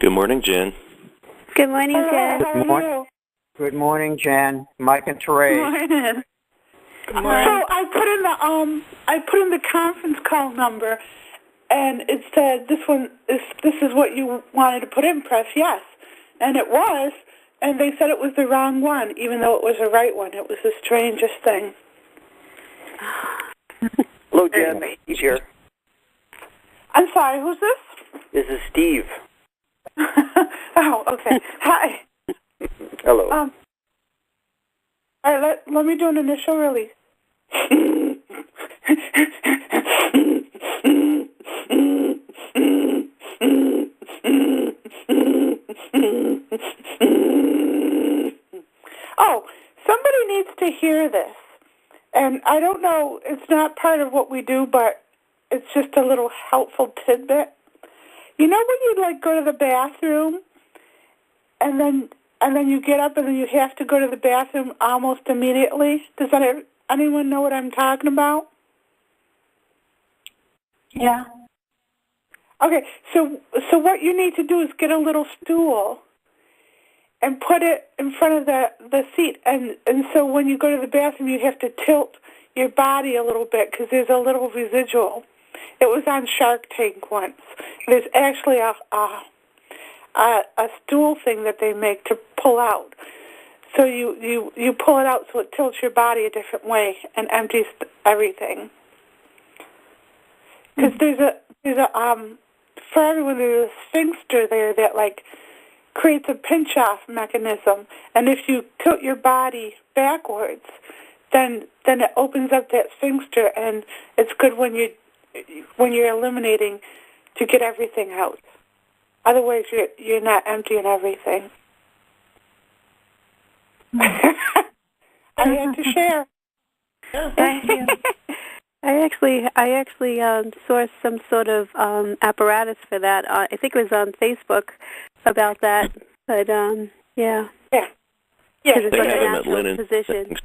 Good morning, Jen. Good morning, Jen. Good morning. Good morning, Jen. Mike and Therese. Good morning. Good morning. So I put in the conference call number, and it said this is what you wanted to put in. Press yes, and it was. And they said it was the wrong one, even though it was the right one. It was the strangest thing. Hello, Jen. Steve here. I'm sorry, who's this? This is Steve. Oh, okay. Hi. Hello. All right, let me do an initial release. Oh, somebody needs to hear this. And I don't know, it's not part of what we do, but it's just a little helpful tidbit. You know when you go to the bathroom and then you get up and then you have to go to the bathroom almost immediately? Does anyone know what I'm talking about? Yeah. Okay, so what you need to do is get a little stool and put it in front of the seat. And so when you go to the bathroom, you have to tilt your body a little bit because there's a little residual. It was on Shark Tank once. There's actually a stool thing that they make to pull out. So you pull it out so it tilts your body a different way and empties everything. Because there's a for everyone there's a sphincter there that creates a pinch-off mechanism, and if you tilt your body backwards, then it opens up that sphincter, and it's good when you're eliminating to get everything out. Otherwise, you're not emptying everything. I had to share. Thank you. I actually saw some sort of apparatus for that. I think it was on Facebook about that. But yeah. Yeah. They have them at Linen. Position.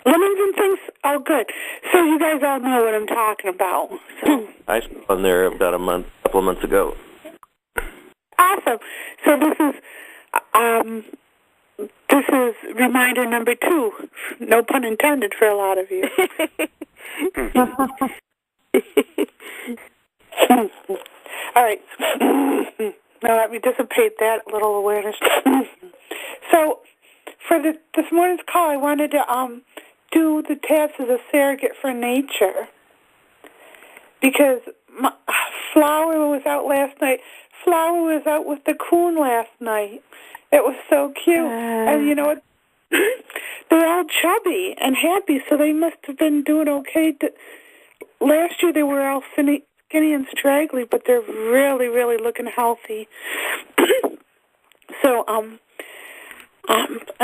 Linens and things are good. So you guys all know what I'm talking about. So. I saw on there about a couple of months ago. Awesome. So this is reminder number 2. No pun intended for a lot of you. All right. Now let me dissipate that little awareness. So for this morning's call, I wanted to do the tabs as a surrogate for nature because Flower was out last night. Flower was out with the coon last night. It was so cute. And you know what? They're all chubby and happy, so they must have been doing okay. Last year they were all skinny and straggly, but they're really, really looking healthy. So I'm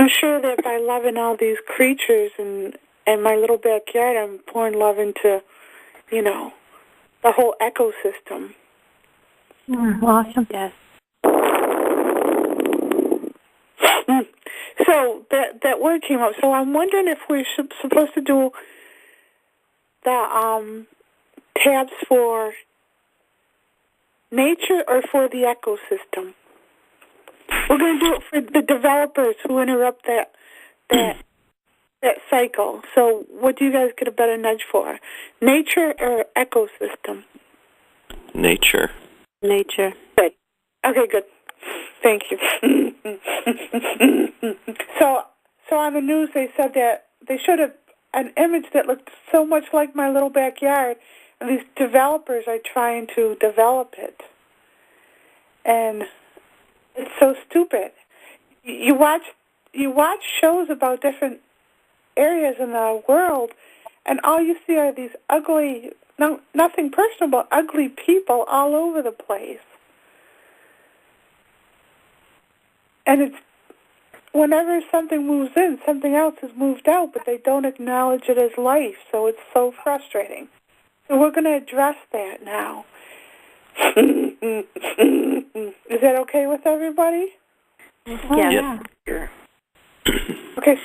sure that by loving all these creatures and my little backyard, I'm pouring love into, the whole ecosystem. Awesome. Yes. So that word came up. So I'm wondering if we're supposed to do the tabs for nature or for the ecosystem. We're going to do it for the developers who interrupt that cycle. So what do you guys get a better nudge for? Nature or ecosystem? Nature. Nature. Good. Okay, good. Thank you. So on the news they said that they showed an image that looked so much like my little backyard, and these developers are trying to develop it. And it's so stupid. You watch shows about different areas in the world, and all you see are these ugly, nothing personal, but ugly people all over the place. And it's whenever something moves in, something else is moved out, but they don't acknowledge it as life, so it's so frustrating. So we're going to address that now. Is that okay with everybody? Yeah. Yep. Okay.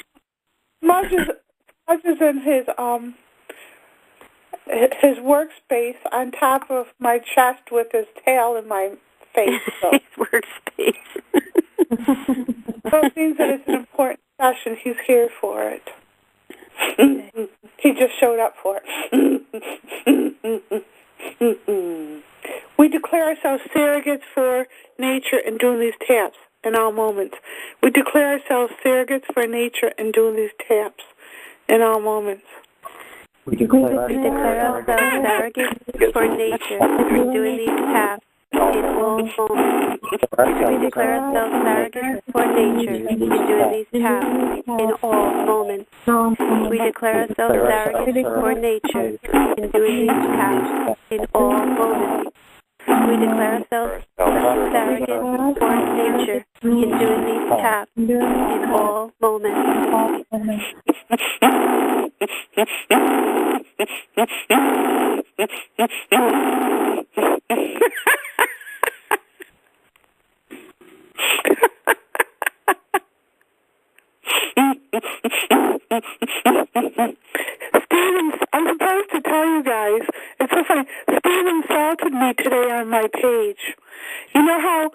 Smudge is in his workspace on top of my chest with his tail and my workspace. So Workspace. it means that it's an important session. He's here for it. He just showed up for it. We declare ourselves surrogates for nature in doing these taps in all moments. We declare ourselves surrogates for nature in doing these taps in all moments. We declare ourselves surrogates for nature in doing these taps in all moments. We declare ourselves surrogates for nature in doing these taps in all moments. We declare ourselves surrogates for nature in doing these taps in all moments. We declare ourselves surrogates for nature in doing these taps in all moments. Stephen, I'm supposed to tell you guys, it's so funny, Steve insulted me today on my page. You know how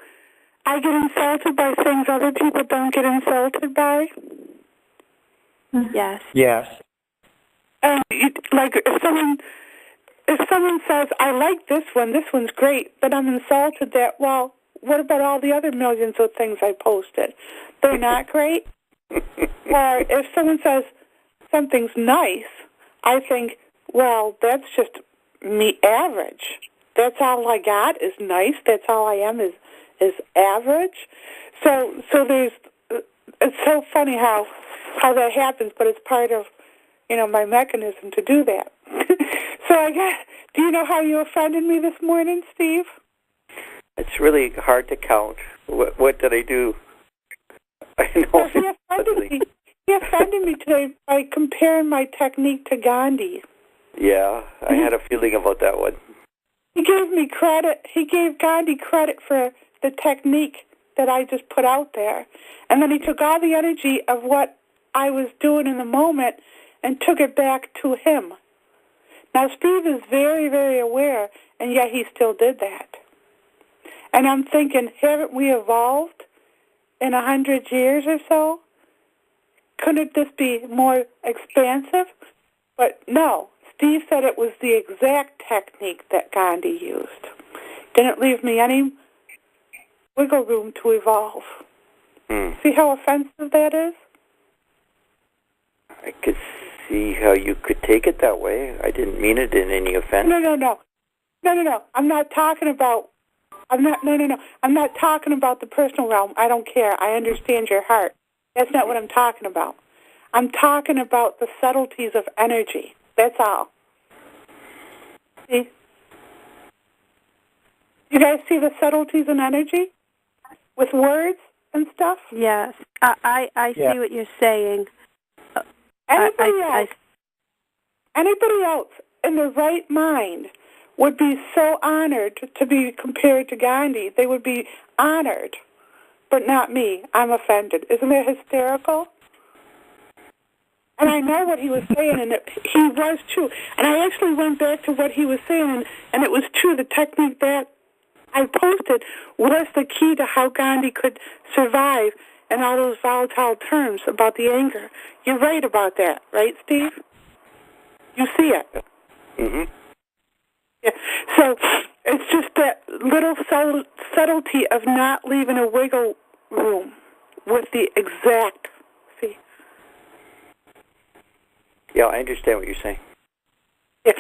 I get insulted by things other people don't get insulted by? Yes. Yes. And like if someone says, I like this one's great, but I'm insulted that, well, what about all the other millions of things I posted? They're not great? Or if someone says something's nice, I think, well, that's just me average. That's all I got is nice. That's all I am is average. So there's, it's so funny how that happens, but it's part of, my mechanism to do that. So I guess, do you know how you offended me this morning, Steve? It's really hard to count. What did I do? I know. Well, he offended me today by comparing my technique to Gandhi. Yeah, I had a feeling about that one. He gave me credit. He gave Gandhi credit for the technique that I just put out there. And then he took all the energy of what I was doing in the moment and took it back to him. Now, Steve is very, very aware, and yet he still did that. And I'm thinking, haven't we evolved in 100 years or so? Couldn't this be more expansive? But no, Steve said it was the exact technique that Gandhi used. Didn't leave me any wiggle room to evolve. See how offensive that is? I could see how you could take it that way. I didn't mean it in any offense. No. I'm not talking about the personal realm. I don't care. I understand your heart. That's not what I'm talking about. I'm talking about the subtleties of energy. That's all. See? You guys see the subtleties in energy? With words and stuff? Yes. I see what you're saying. Anybody else in their right mind would be so honored to be compared to Gandhi. They would be honored, but not me. I'm offended. Isn't it hysterical? And I know what he was saying, and he was true. And I actually went back to what he was saying, and it was true. The technique that I posted was the key to how Gandhi could survive and all those volatile terms about the anger. You're right about that, right, Steve? You see it. Mm-hmm. Yeah. So it's just that little subtlety of not leaving a wiggle room with the exact, see? Yeah, I understand what you're saying. Yeah.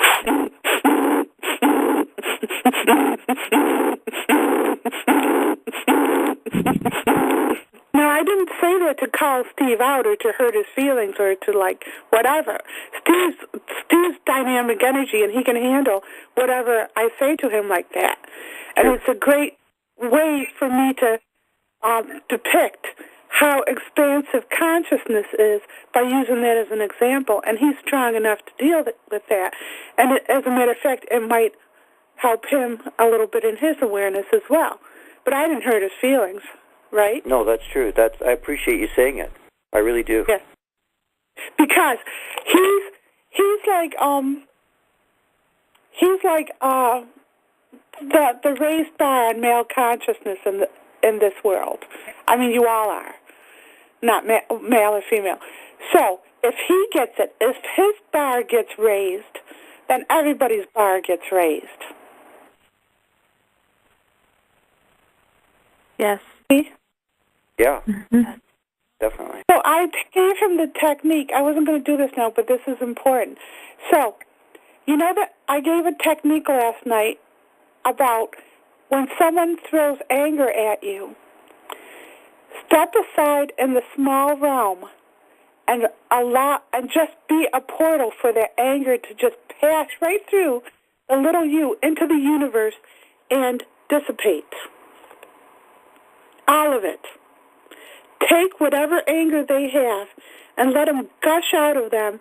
No, I didn't say that to call Steve out or to hurt his feelings or to whatever. Steve's dynamic energy, and he can handle whatever I say to him like that. And it's a great way for me to depict how expansive consciousness is by using that as an example. And he's strong enough to deal with that. And as a matter of fact, it might help him a little bit in his awareness as well. But I didn't hurt his feelings, right? No, that's true. I appreciate you saying it. I really do. Yes. Because he's like the raised bar on male consciousness in this world. I mean, you all are, not male or female. So if he gets it, if his bar gets raised, then everybody's bar gets raised. Yes. See? Yeah, Mm-hmm. definitely. So I gave him the technique. I wasn't going to do this now, but this is important. So, you know that I gave a technique last night about when someone throws anger at you, step aside in the small realm and just be a portal for their anger to just pass right through the little you into the universe and dissipate. All of it. Take whatever anger they have and let them gush out of them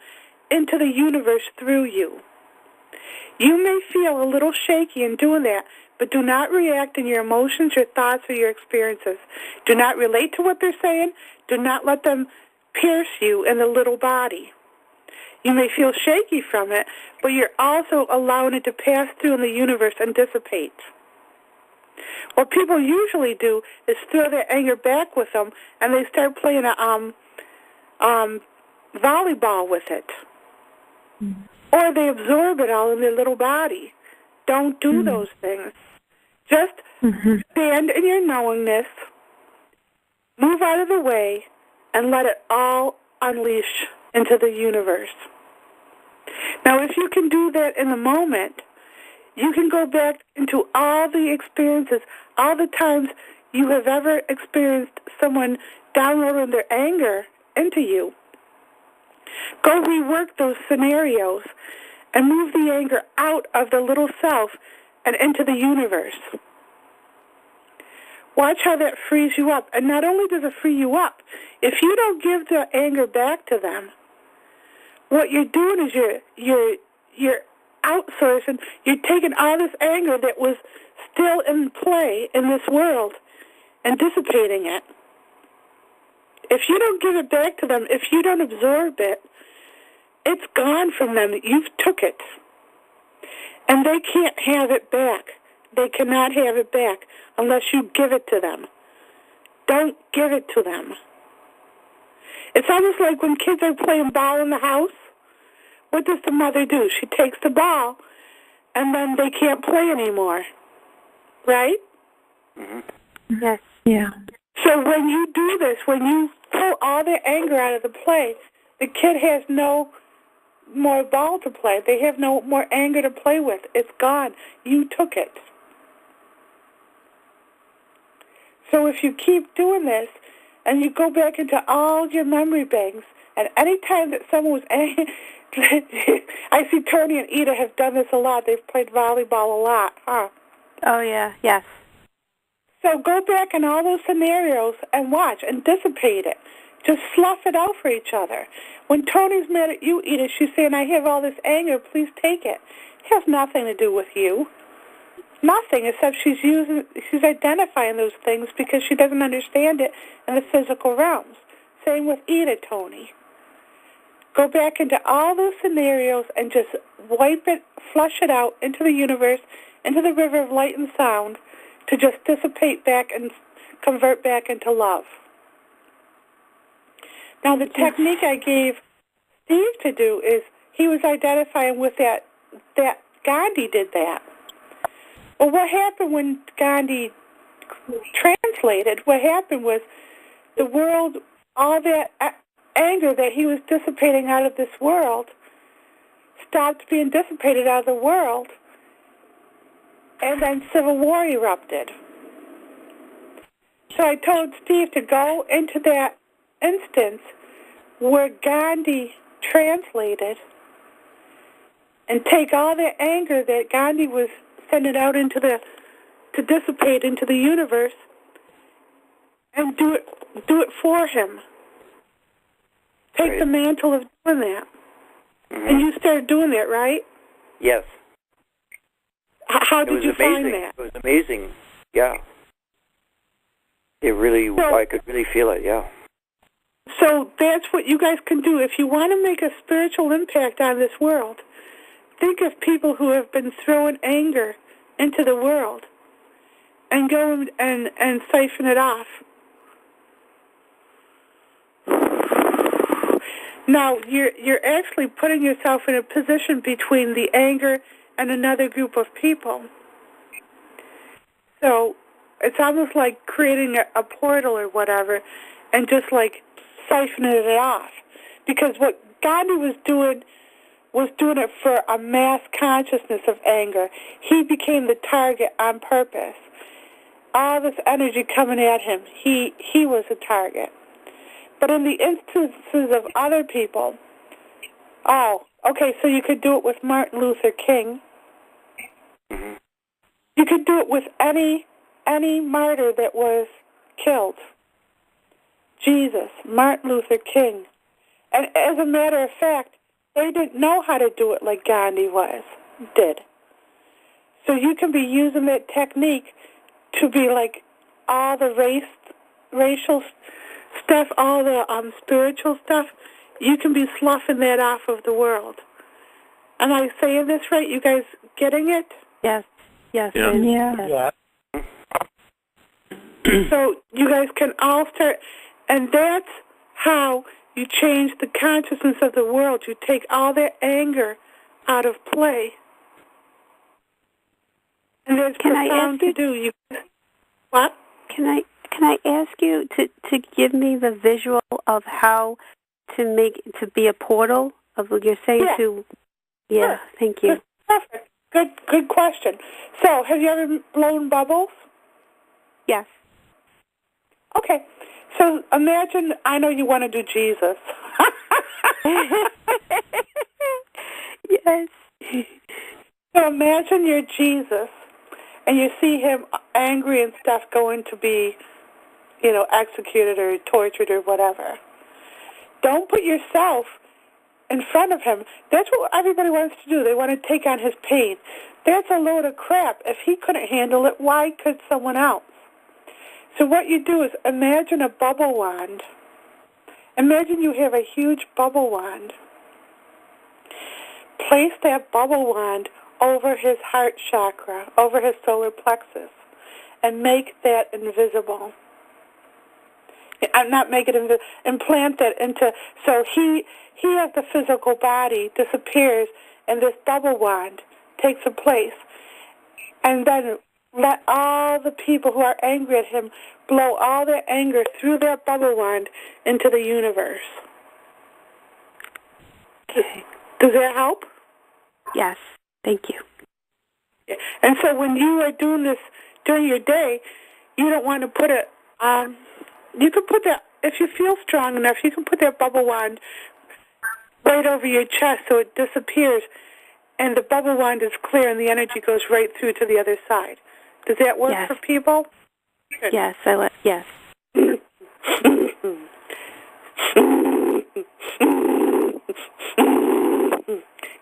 into the universe through you. You may feel a little shaky in doing that, but do not react in your emotions, your thoughts, or your experiences. Do not relate to what they're saying. Do not let them pierce you in the little body. You may feel shaky from it, but you're also allowing it to pass through in the universe and dissipate. What people usually do is throw their anger back with them, and they start playing volleyball with it. Mm. Or they absorb it all in their little body. Don't do those things. Just stand in your knowingness, move out of the way, and let it all unleash into the universe. Now, if you can do that in the moment, you can go back into all the experiences, all the times you have ever experienced someone downloading their anger into you. Go rework those scenarios and move the anger out of the little self and into the universe. Watch how that frees you up. And not only does it free you up, if you don't give the anger back to them, what you're doing is you're outsourcing, you're taking all this anger that was still in play in this world and dissipating it. If you don't give it back to them, if you don't absorb it, it's gone from them. You've took it. And they can't have it back. They cannot have it back unless you give it to them. Don't give it to them. It's almost like when kids are playing ball in the house. What does the mother do? She takes the ball, and then they can't play anymore. Right? Mm-hmm. Yes. Yeah. So when you do this, when you pull all their anger out of the play, the kid has no more ball to play. They have no more anger to play with. It's gone. You took it. So if you keep doing this, and you go back into all your memory banks, and any time that someone was angry, I see Tony and Ida have done this a lot. They've played volleyball a lot, huh? Oh, yeah. Yes. So go back in all those scenarios and watch and dissipate it. Just slough it out for each other. When Tony's mad at you, Ida, she's saying, I have all this anger, please take it. It has nothing to do with you. Nothing, except she's identifying those things because she doesn't understand it in the physical realms. Same with Ida, Tony. Go back into all those scenarios and just wipe it, flush it out into the universe, into the river of light and sound, to just dissipate back and convert back into love. Now, the technique I gave Steve to do is he was identifying with that Gandhi did that. Well, what happened when Gandhi translated, what happened was the world, all that anger that he was dissipating out of this world stopped being dissipated out of the world, and then civil war erupted. So I told Steve to go into that instance where Gandhi translated and take all the anger that Gandhi was sending out to dissipate into the universe and do it for him. Take Right. the mantle of doing that. Mm-hmm. And you started doing that, right? Yes. How did you find amazing. that? It was amazing. Yeah. It really, I could really feel it, yeah. So that's what you guys can do. If you want to make a spiritual impact on this world, think of people who have been throwing anger into the world and go and siphon it off. Now, you're actually putting yourself in a position between the anger and another group of people. So it's almost like creating a portal or whatever and just like siphoning it off. Because what Gandhi was doing it for a mass consciousness of anger. He became the target on purpose. All this energy coming at him, he was a target. But in the instances of other people, so you could do it with Martin Luther King. Mm-hmm. You could do it with any martyr that was killed. Jesus, Martin Luther King. And as a matter of fact, they didn't know how to do it like Gandhi did. So you can be using that technique to be like all the racial stuff, all the spiritual stuff. You can be sloughing that off of the world. Am I saying this right? You guys getting it? Yes. Yes. Yeah. Yeah. So you guys can all start, and that's how you change the consciousness of the world. You take all that anger out of play. And that's profound to do. What? Can I ask you to give me the visual of how to be a portal of what you're saying to? Yeah, sure. Thank you. That's perfect. Good question. So, have you ever blown bubbles? Yes. Okay. So imagine, I know you want to do Jesus. Yes. So imagine you're Jesus, and you see him angry and stuff going to be, executed or tortured or whatever. Don't put yourself in front of him. That's what everybody wants to do. They want to take on his pain. That's a load of crap. If he couldn't handle it, why could someone else? So what you do is imagine a bubble wand. Imagine you have a huge bubble wand. Place that bubble wand over his heart chakra, over his solar plexus, and make that invisible. I'm not make it invisible. Implant that into, so he has the physical body, disappears, and this bubble wand takes a place. And then let all the people who are angry at him blow all their anger through that bubble wand into the universe. Okay. Does that help? Yes. Thank you. Yeah. And so when you are doing this during your day, you don't want to put it, you can put that, if you feel strong enough, you can put that bubble wand right over your chest so it disappears, and the bubble wand is clear and the energy goes right through to the other side. Does that work for people? Good. Yes, yes.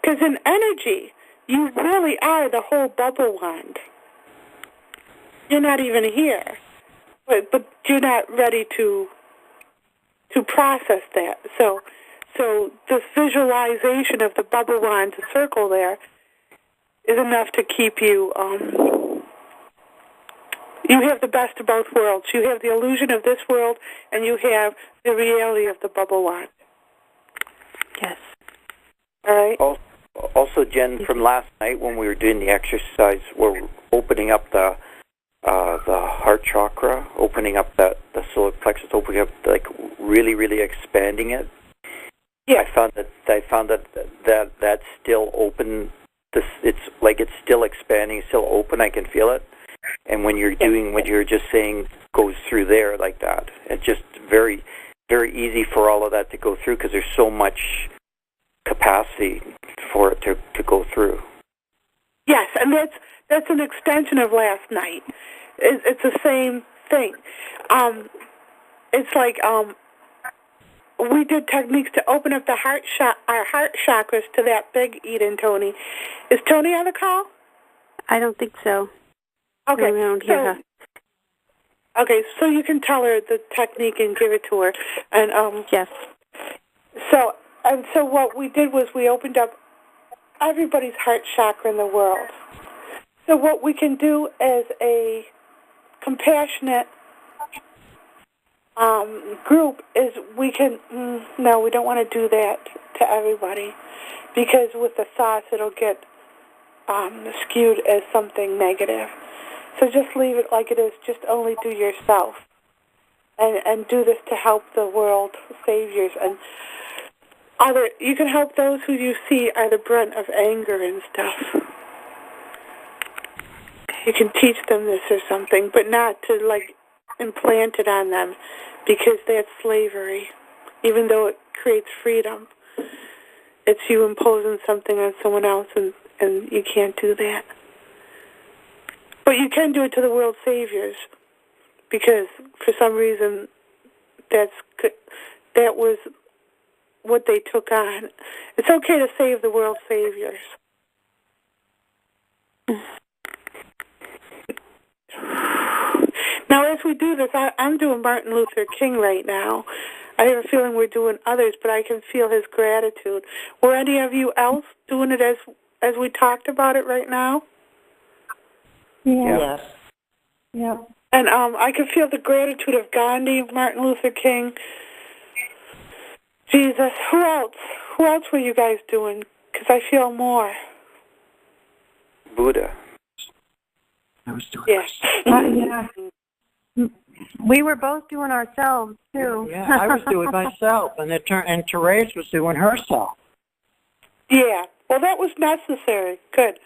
Because in energy, you really are the whole bubble wand. You're not even here, but you're not ready to process that. So the visualization of the bubble wand, the circle there, is enough to keep you. You have the best of both worlds. You have the illusion of this world, and you have the reality of the bubble wand. Yes. All right. Also, Jen, from last night when we were doing the exercise, we're opening up the heart chakra, opening up the solar plexus, opening up, like really, really expanding it. Yeah. I found that that's still open. It's like it's still expanding, still open. I can feel it. And when you're doing what you're just saying goes through there like that, it's just very, very easy for all of that to go through because there's so much capacity for it to go through. Yes, and that's an extension of last night. It's the same thing. It's like we did techniques to open up the our heart chakras to that big Eden, Tony. Is Tony on the call? I don't think so. Okay. No, I don't hear her. Okay, so you can tell her the technique and give it to her. And yes. So what we did was we opened up everybody's heart chakra in the world. So what we can do as a compassionate group is we can, no, we don't want to do that to everybody, because with the thoughts it'll get skewed as something negative. So just leave it like it is. Just only do yourself, and do this to help the world saviors. And you can help those who you see are the brunt of anger and stuff. You can teach them this or something, but not to implant it on them, because that's slavery. Even though it creates freedom, it's you imposing something on someone else, and you can't do that. But you can do it to the world saviors, because for some reason that was what they took on. It's okay to save the world saviors. Now, as we do this, I'm doing Martin Luther King right now. I have a feeling we're doing others, but I can feel his gratitude. Were any of you else doing it as we talked about it right now? Yeah. Yes. Yeah. And I can feel the gratitude of Gandhi, Martin Luther King, Jesus. Who else? Who else were you guys doing? Because I feel more. Buddha. I was doing Yeah. We were both doing ourselves too. Yeah, I was doing myself, and Therese was doing herself. Yeah. Well, that was necessary. Good.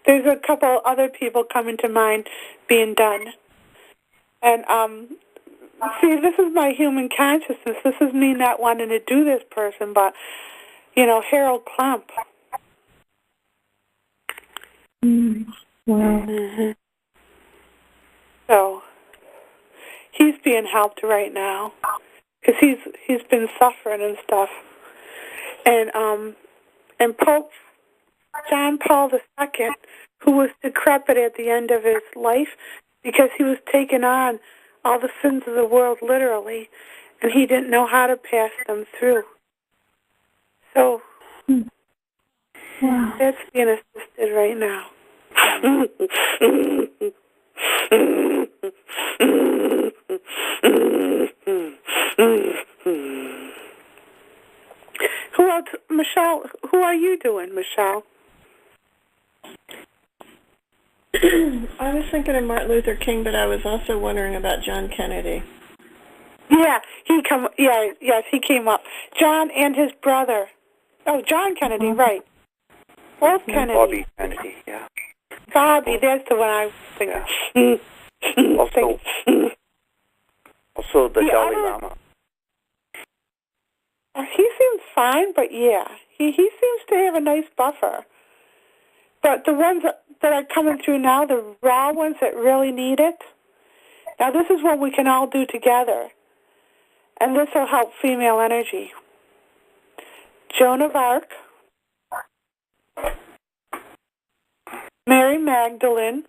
There's a couple other people coming to mind being done. And, see, this is my human consciousness. This is me not wanting to do this person, but, Harold Klump. Wow. So he's being helped right now because he's been suffering and stuff. And Pope John Paul II, who was decrepit at the end of his life because he was taking on all the sins of the world literally, and he didn't know how to pass them through. So that's being assisted right now. Who else? Michelle, who are you doing, Michelle? I was thinking of Martin Luther King, but I was also wondering about John Kennedy. Yeah, yes, he came up. John and his brother. Oh, John Kennedy, right. Both Kennedy. Bobby Kennedy, yeah. Bobby, that's the one I was thinking. Also the Dalai Lama. He seems fine, but yeah, he seems to have a nice buffer. But the ones that are coming through now, the raw ones that really need it, now this is what we can all do together. And this will help female energy. Joan of Arc, Mary Magdalene,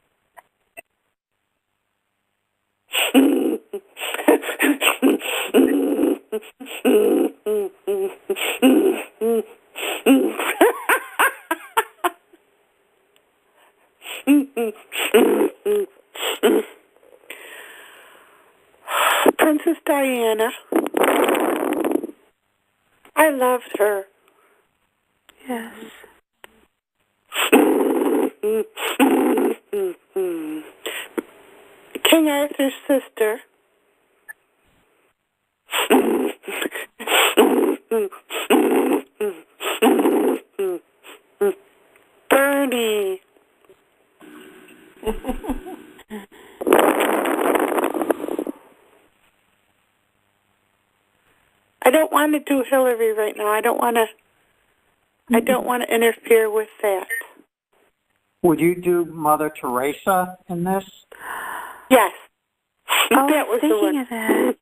Princess Diana. I loved her. Yes. King Arthur's sister. Bernie. I don't want to do Hillary right now. I don't want to interfere with that. Would you do Mother Teresa in this? Yes. Oh, that was thinking of that.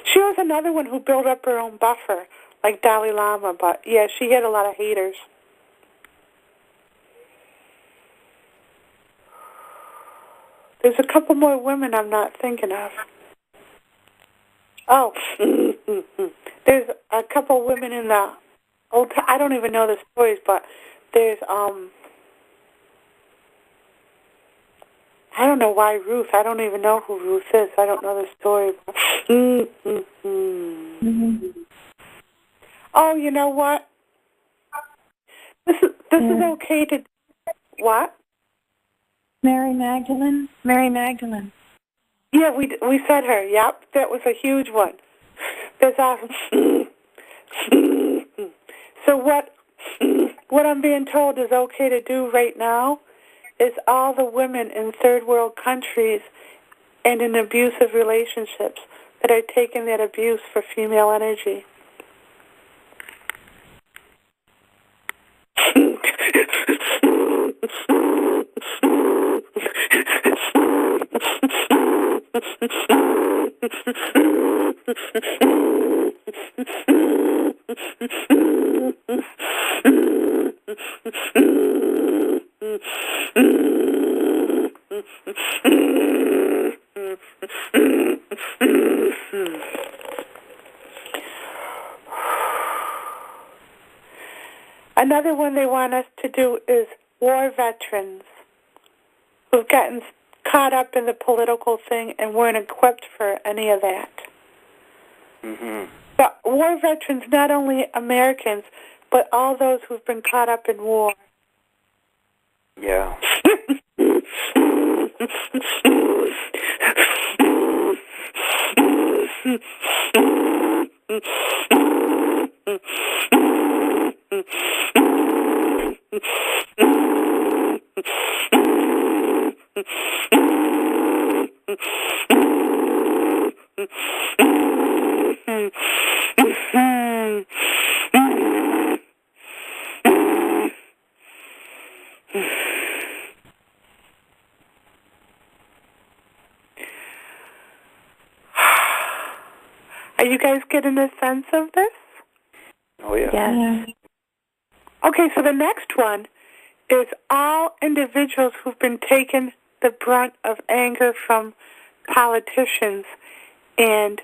She was another one who built up her own buffer, like Dalai Lama, but yeah, she had a lot of haters. There's a couple more women I'm not thinking of. Oh, there's a couple women in the old. I don't even know the stories, but there's I don't know why Ruth. I don't even know who Ruth is. I don't know the story. Oh, you know what? This is okay to what? Mary Magdalene. Mary Magdalene. Yeah, we said her. Yep, that was a huge one. There's so what I'm being told is okay to do right now is all the women in third world countries and in abusive relationships that are taking that abuse for female energy. Another one they want us to do is war veterans who've gotten caught up in the political thing and weren't equipped for any of that. Mm-hmm. But war veterans, not only Americans, but all those who've been caught up in war. Yeah. Are you guys getting a sense of this? Oh, yeah. Yeah. Okay, so the next one is all individuals who've been taking the brunt of anger from politicians and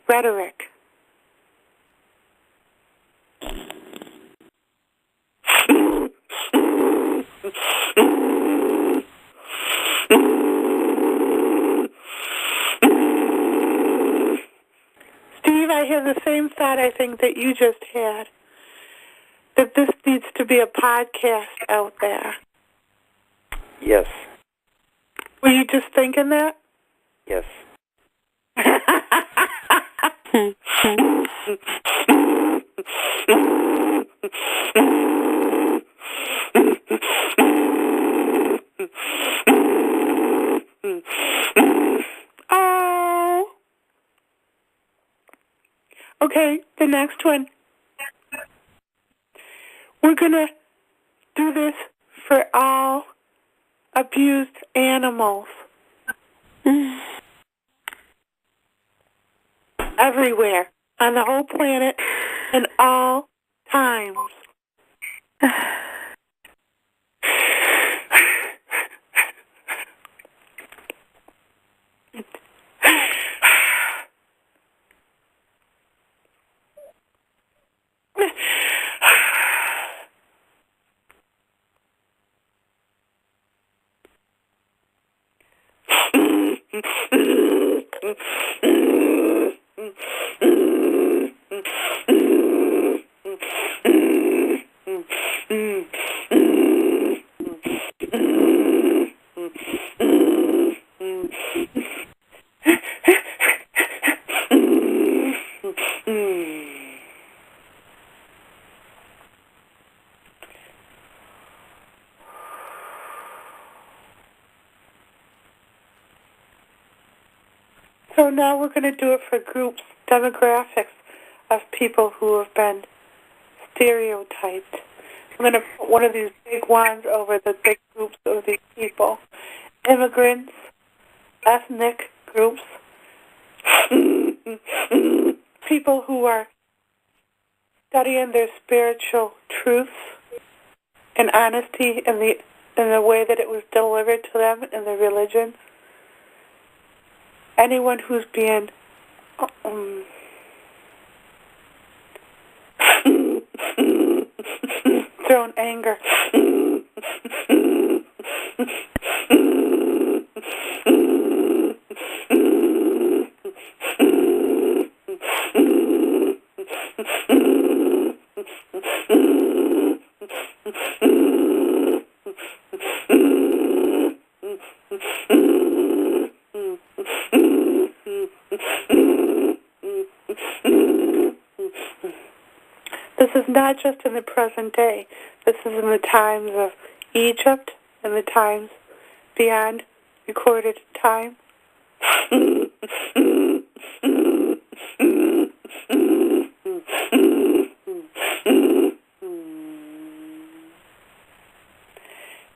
rhetoric. Steve, I have the same thought I think that you just had, that this needs to be a podcast out there. Yes. Were you just thinking that? Yes. Oh. Okay, the next one. We're going to do this for all abused animals. Everywhere, on the whole planet, and all times. So now we're going to do it for groups, demographics of people who have been stereotyped. I'm going to put one of these big wands over the big groups of these people. Immigrants, ethnic groups, people who are studying their spiritual truths and honesty in the way that it was delivered to them in the religion. anyone who's being thrown anger. This is not just in the present day. This is in the times of Egypt and the times beyond recorded time.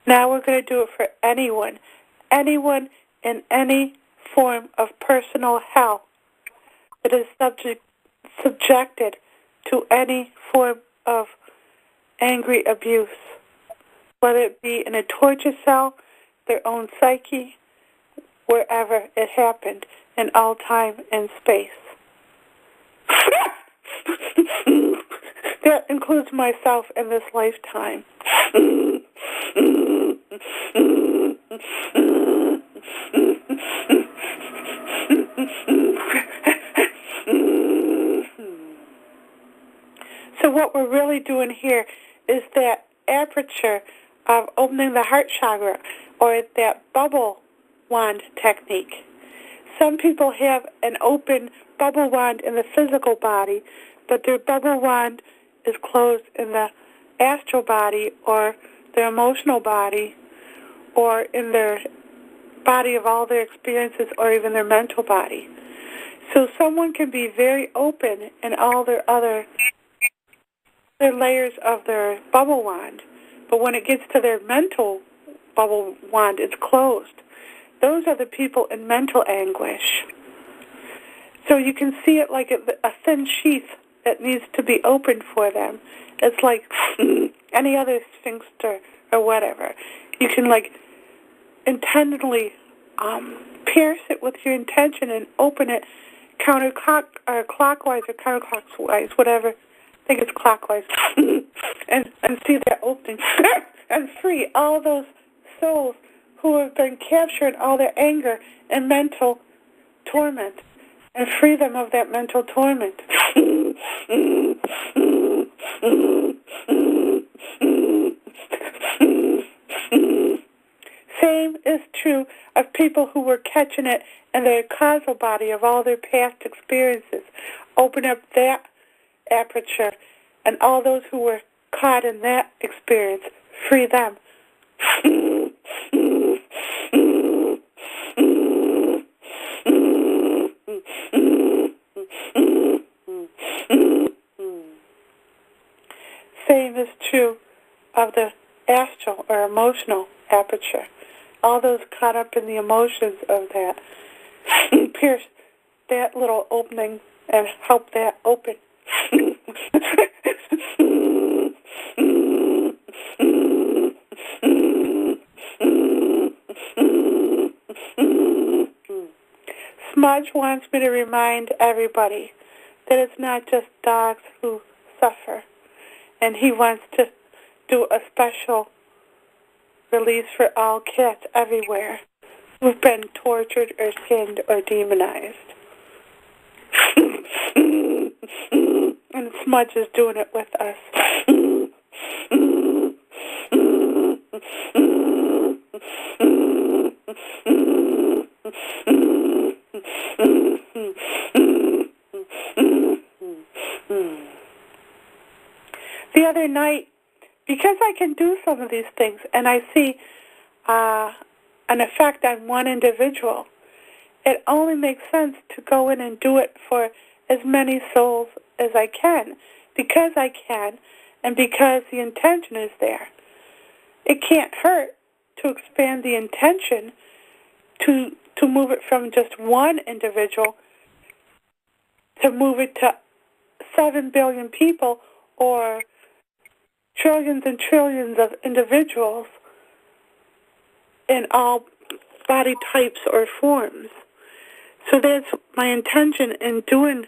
Now we're going to do it for anyone in any form of personal hell that is subjected to any form of angry abuse, whether it be in a torture cell, their own psyche, wherever it happened, in all time and space. That includes myself in this lifetime. So what we're really doing here is that aperture of opening the heart chakra, or that bubble wand technique. Some people have an open bubble wand in the physical body, but their bubble wand is closed in the astral body or their emotional body or in their body of all their experiences or even their mental body. So someone can be very open in all their layers of their bubble wand, but when it gets to their mental bubble wand, it's closed. Those are the people in mental anguish. So you can see it like a thin sheath that needs to be opened for them. It's like any other sphincter or whatever. You can intentionally pierce it with your intention and open it clockwise or counterclockwise, whatever. I think it's clockwise. and see that opening. And free all those souls who have been captured, all their anger and mental torment, and free them of that mental torment. Same is true of people who were catching it in their causal body of all their past experiences. Open up that aperture, and all those who were caught in that experience, free them. Same is true of the astral or emotional aperture. All those caught up in the emotions of that, pierce that little opening and help that open. Smudge wants me to remind everybody that it's not just dogs who suffer, and he wants to do a special release for all cats everywhere who've been tortured or skinned or demonized. And Smudge is doing it with us. The other night, because I can do some of these things and I see an effect on one individual, it only makes sense to go in and do it for as many souls as I can, because I can and because the intention is there. It can't hurt to expand the intention to move it from just one individual to move it to 7 billion people or trillions and trillions of individuals in all body types or forms. So that's my intention in doing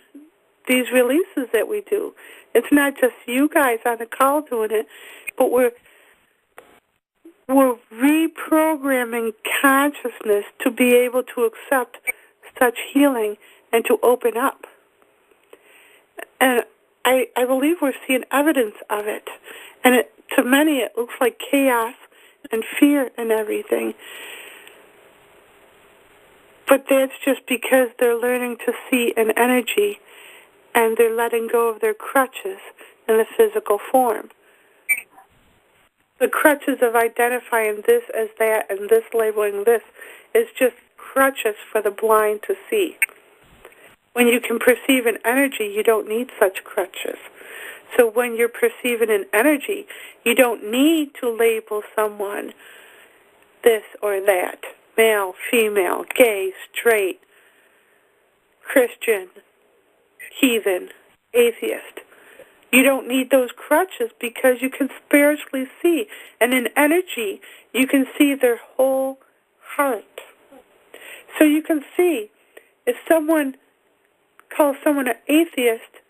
these releases that we do. It's not just you guys on the call doing it, but we're reprogramming consciousness to be able to accept such healing and to open up. And I believe we're seeing evidence of it. And to many, it looks like chaos and fear and everything. But that's just because they're learning to see an energy and they're letting go of their crutches in the physical form. The crutches of identifying this as that and this labeling this is just crutches for the blind to see. When you can perceive an energy, you don't need such crutches. So when you're perceiving an energy, you don't need to label someone this or that, male, female, gay, straight, Christian, heathen, atheist. You don't need those crutches because you can spiritually see. And in energy, you can see their whole heart. So you can see if someone calls someone an atheist,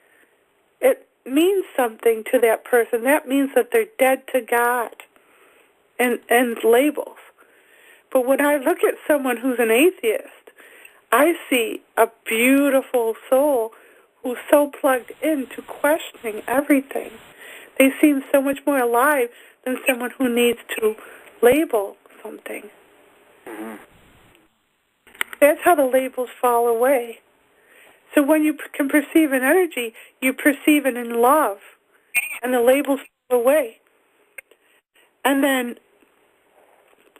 it means something to that person. That means that they're dead to God and labels. But when I look at someone who's an atheist, I see a beautiful soul who's so plugged into questioning everything. They seem so much more alive than someone who needs to label something. Mm-hmm. That's how the labels fall away. So when you can perceive an energy, you perceive it in love, and the labels fall away. And then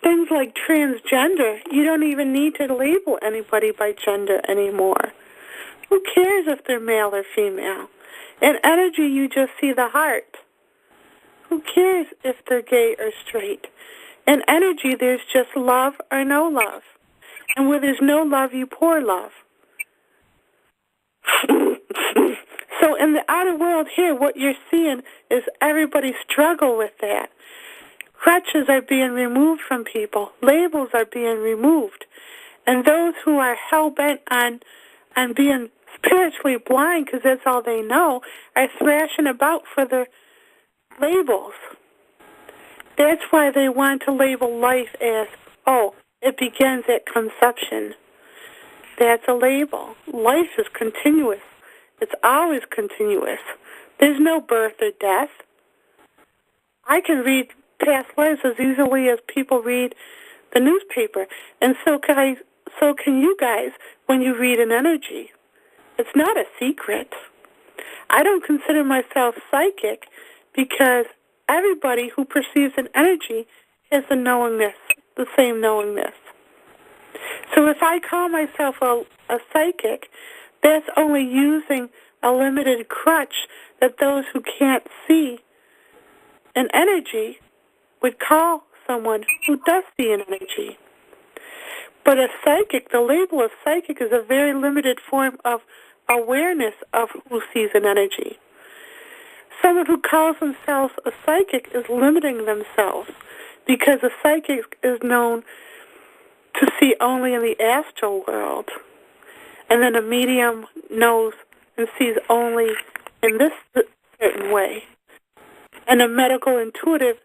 things like transgender, you don't even need to label anybody by gender anymore. Who cares if they're male or female? In energy, you just see the heart. Who cares if they're gay or straight? In energy, there's just love or no love. And where there's no love, you pour love. So in the outer world here, what you're seeing is everybody struggle with that. Crutches are being removed from people. Labels are being removed. And those who are hell-bent on being spiritually blind, because that's all they know, are thrashing about for their labels. That's why they want to label life as, it begins at conception. That's a label. Life is continuous. It's always continuous. There's no birth or death. I can read past lives as easily as people read the newspaper. And so can you guys when you read an energy. It's not a secret. I don't consider myself psychic because everybody who perceives an energy has the knowingness, the same knowingness. So if I call myself a psychic, that's only using a limited crutch that those who can't see an energy would call someone who does see an energy. But a psychic, the label of psychic is a very limited form of awareness of who sees an energy. Someone who calls themselves a psychic is limiting themselves because a psychic is known to see only in the astral world. And then a medium knows and sees only in this certain way. And a medical intuitive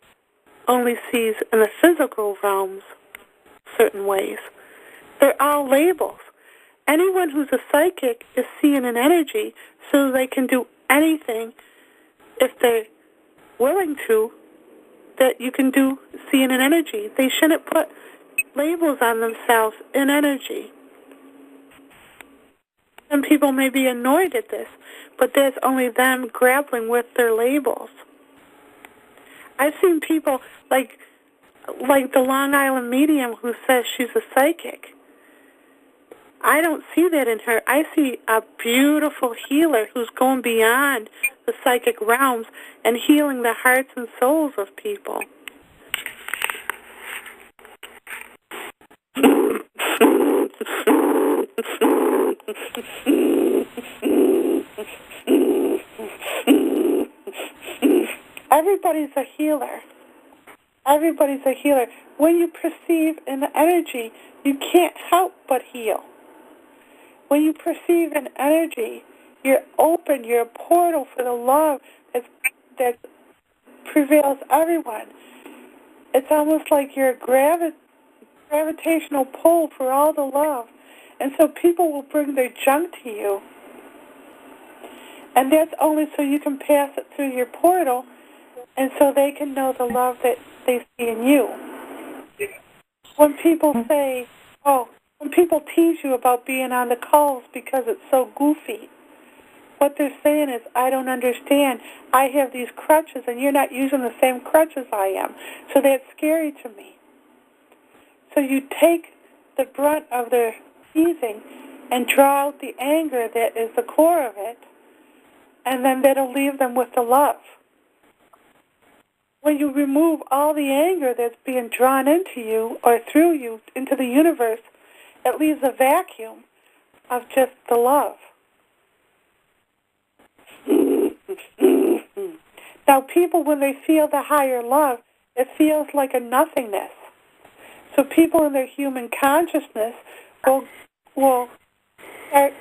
only sees in the physical realms certain ways. They're all labels. Anyone who's a psychic is seeing an energy so they can do anything if they're willing to that you can do seeing an energy. They shouldn't put labels on themselves in energy. Some people may be annoyed at this, but that's only them grappling with their labels. I've seen people like the Long Island medium who says she's a psychic. I don't see that in her. I see a beautiful healer who's going beyond the psychic realms and healing the hearts and souls of people. Everybody's a healer. Everybody's a healer. When you perceive an energy, you can't help but heal. when you perceive an energy, you're open, you're a portal for the love that prevails everyone. It's almost like you're a gravitational pull for all the love. And so people will bring their junk to you. And that's only so you can pass it through your portal and so they can know the love that they see in you. When people say, when people tease you about being on the calls because it's so goofy, what they're saying is, I don't understand. I have these crutches and you're not using the same crutches I am. So that's scary to me. So you take the brunt of their teasing and draw out the anger that is the core of it, and then that'll leave them with the love. When you remove all the anger that's being drawn into you or through you into the universe, it leaves a vacuum of just the love. Now, people, when they feel the higher love, it feels like a nothingness. So people in their human consciousness will start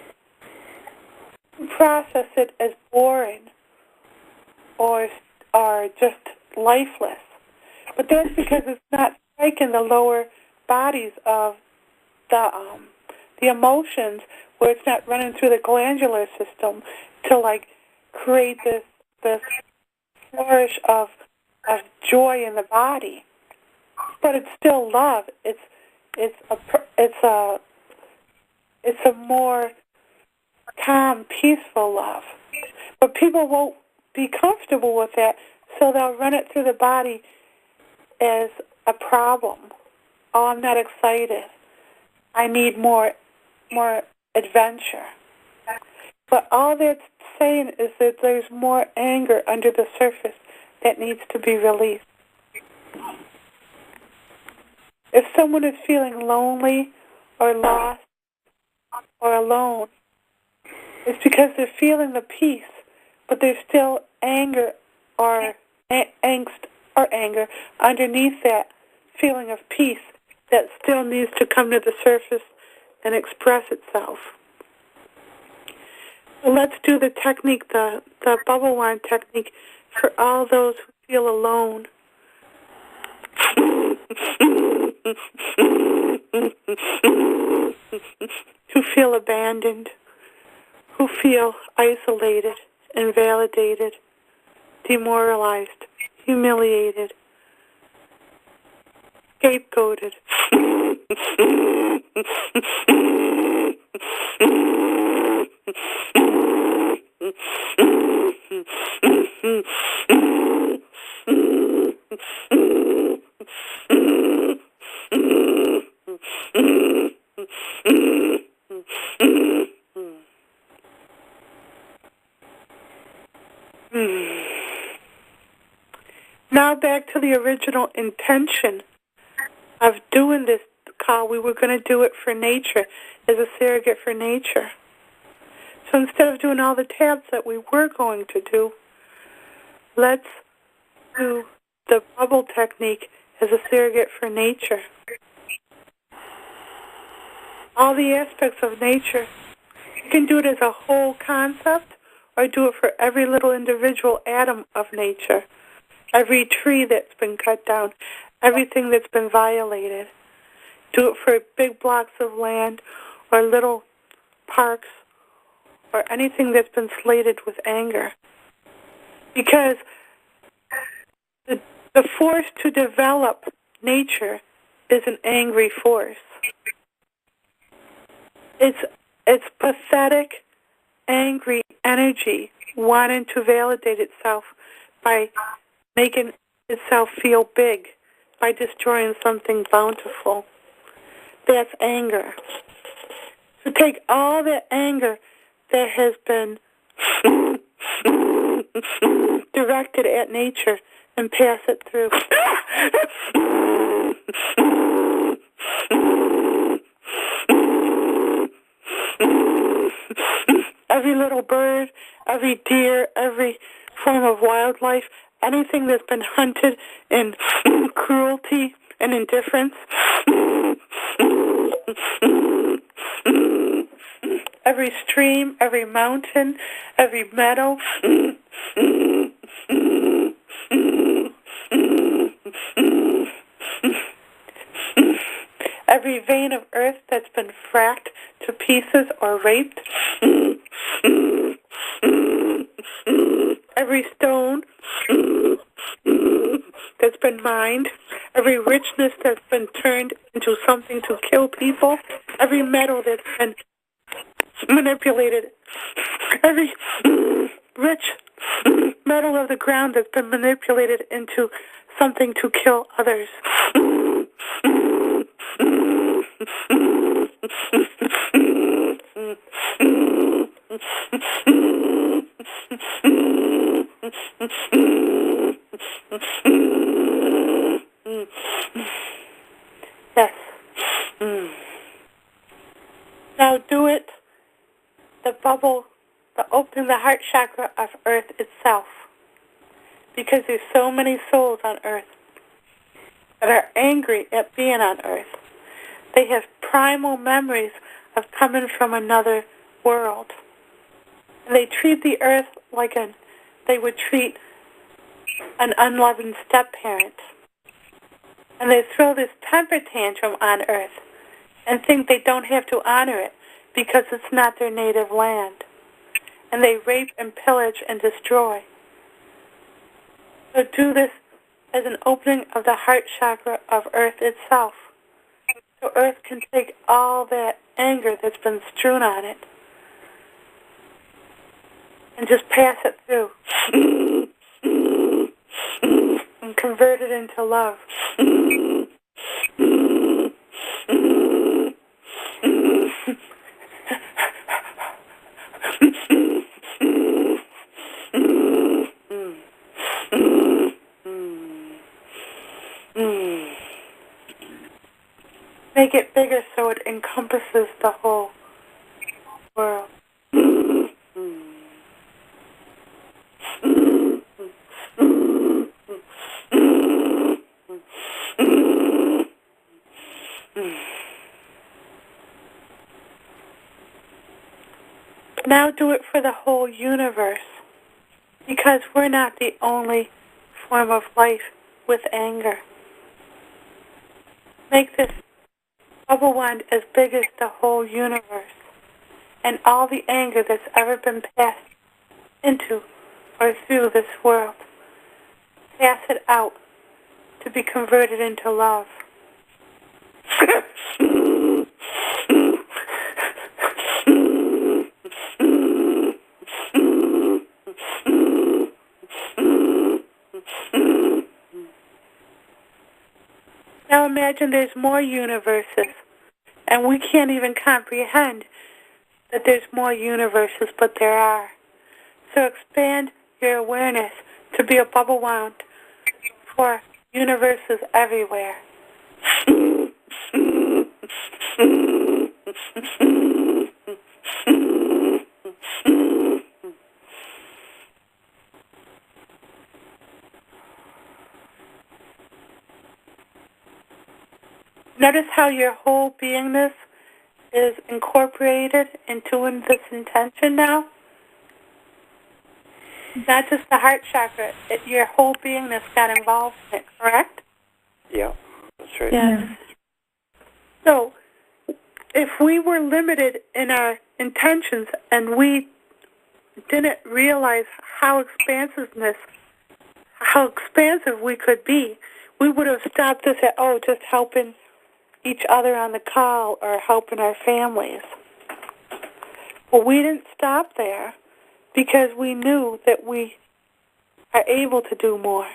to process it as boring or just lifeless. But that's because it's not striking the lower bodies of the emotions, where it's not running through the glandular system to like create this flourish of joy in the body. But it's still love. It's a more calm, peaceful love. But people won't be comfortable with that, so they'll run it through the body as a problem. Oh, I'm not excited. I need more adventure. But all that's saying is that there's more anger under the surface that needs to be released. If someone is feeling lonely or lost or alone, it's because they're feeling the peace, but there's still anger or angst or anger underneath that feeling of peace that still needs to come to the surface and express itself. So let's do the technique, the bubble wand technique, for all those who feel alone. Who feel abandoned, who feel isolated, invalidated, demoralized, humiliated, scapegoated. Now back to the original intention of doing this call. We were going to do it for nature, as a surrogate for nature. So instead of doing all the tabs that we were going to do, let's do the bubble technique as a surrogate for nature. All the aspects of nature. You can do it as a whole concept, or do it for every little individual atom of nature, every tree that's been cut down, everything that's been violated. Do it for big blocks of land or little parks or anything that's been slated with anger. Because the force to develop nature is an angry force. It's pathetic, angry energy wanting to validate itself by making itself feel big, by destroying something bountiful. That's anger. So take all the anger that has been directed at nature and pass it through. Every little bird, every deer, every form of wildlife, anything that's been hunted in cruelty and indifference, every stream, every mountain, every meadow. Every vein of earth that's been fracked to pieces or raped. Every stone that's been mined. Every richness that's been turned into something to kill people. Every metal that's been manipulated. Every rich metal of the ground that's been manipulated into something to kill others. Yes. Now do it, the bubble, the opening the heart chakra of Earth itself. Because there's so many souls on Earth that are angry at being on Earth. They have primal memories of coming from another world. And they treat the Earth like they would treat an unloving step-parent. And they throw this temper tantrum on Earth and think they don't have to honor it because it's not their native land. And they rape and pillage and destroy. So do this as an opening of the heart chakra of Earth itself. So Earth can take all that anger that's been strewn on it and just pass it through and convert it into love. Make it bigger so it encompasses the whole world. Now do it for the whole universe, because we're not the only form of life with anger. Make this bubble wand as big as the whole universe and all the anger that's ever been passed into or through this world. Pass it out to be converted into love. Now imagine there's more universes, and we can't even comprehend that there's more universes, but there are. So expand your awareness to be a bubble wand for universes everywhere. Notice how your whole beingness is incorporated into this intention now. Not just the heart chakra, your whole beingness got involved in it, correct? Yeah, that's right. Yes. So, if we were limited in our intentions and we didn't realize how expansive we could be, we would have stopped this at, just helping each other on the call or helping our families. Well, we didn't stop there because we knew that we are able to do more.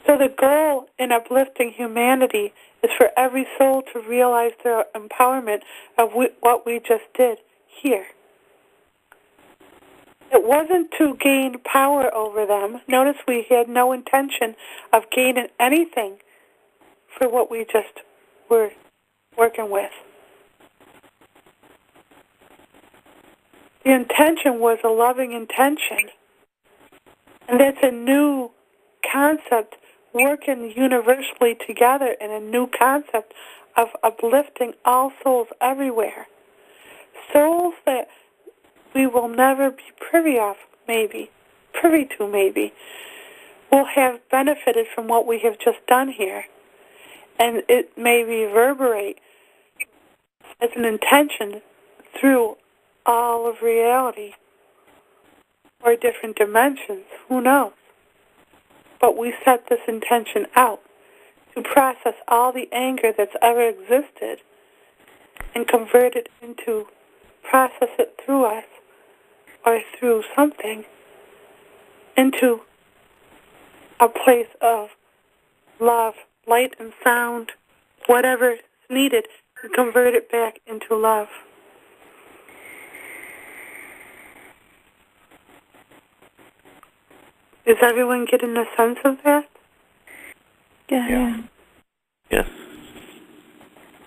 So the goal in uplifting humanity is for every soul to realize their empowerment of what we just did here. It wasn't to gain power over them. Notice we had no intention of gaining anything for what we just were working with. The intention was a loving intention. And that's a new concept working universally together in a new concept of uplifting all souls everywhere souls that we will never be privy to maybe, will have benefited from what we have just done here. And it may reverberate as an intention through all of reality or different dimensions. Who knows? But we set this intention out to process all the anger that's ever existed and convert it into, process it through us or through something into a place of love, light and sound, whatever is needed, and convert it back into love. Is everyone getting a sense of that? Yeah. Yes.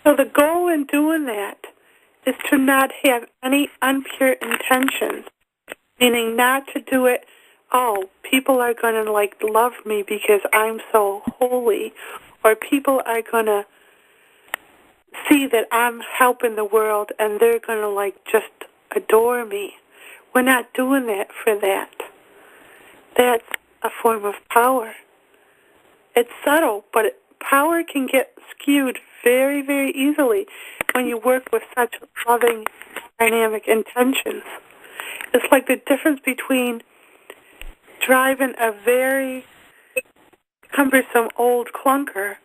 So the goal in doing that is to not have any unpure intentions, meaning not to do it, oh, people are going to, love me because I'm so holy, or people are going to see that I'm helping the world and they're going to, just adore me. We're not doing that for that. That's a form of power. It's subtle, but power can get skewed very, very easily when you work with such loving, dynamic intentions. It's like the difference between driving a very cumbersome old clunker